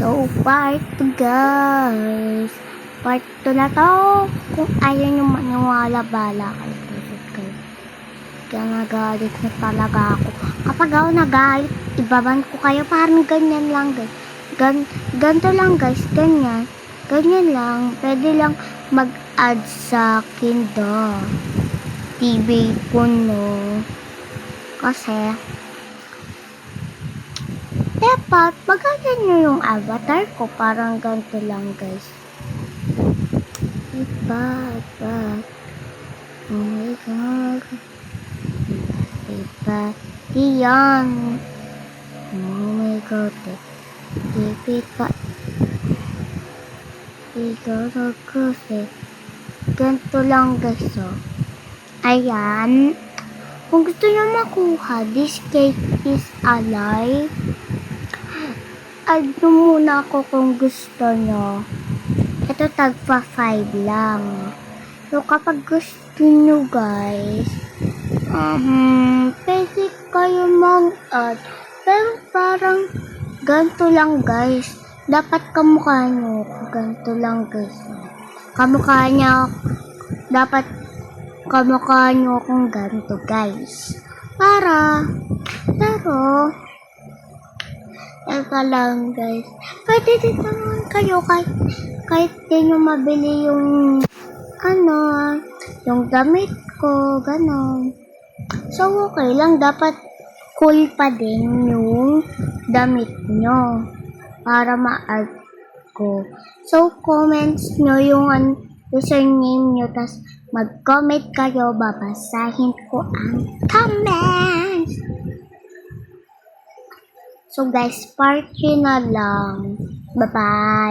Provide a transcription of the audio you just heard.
So, part 2 guys. Part 2 na to. Kung ayaw nyo maniwala, bala kayo. Pusot kayo. Kaya nagalit na talaga ako. Kapag ako nagalit, ibaban ko kayo. Parang ganyan lang guys. Ganto lang guys. Ganyan. Ganyan lang. Pwede lang mag-add sa akin do. TV ko no. Kasi dapat magagan nyo yung avatar ko. Parang ganito lang guys. Iba. Oh my god. Iba. Iyan. Oh my god. Iba. Iba kasi. Ganito lang guys. Oh. Ayan. Kung gusto nyo makuha, this cake is alive. Add muna ako kung gusto nyo. Ito tagpa 5 lang. So kapag gusto nyo guys, pwede kayo mag-add. Pero parang ganito lang guys. Dapat kamukha nyo. Ganito lang guys. Kamukha nyo. Dapat kamukha nyo akong ganito guys. Pero ito lang guys. Pwede din naman kayo kahit di nyo mabili yung yung damit ko, ganon. So okay lang, dapat cool pa din yung damit nyo para ma-add ko. So comments nyo yung username nyo, tas mag-comment kayo, babasahin ko ang comments. So guys, part 3 na lang. Bye-bye!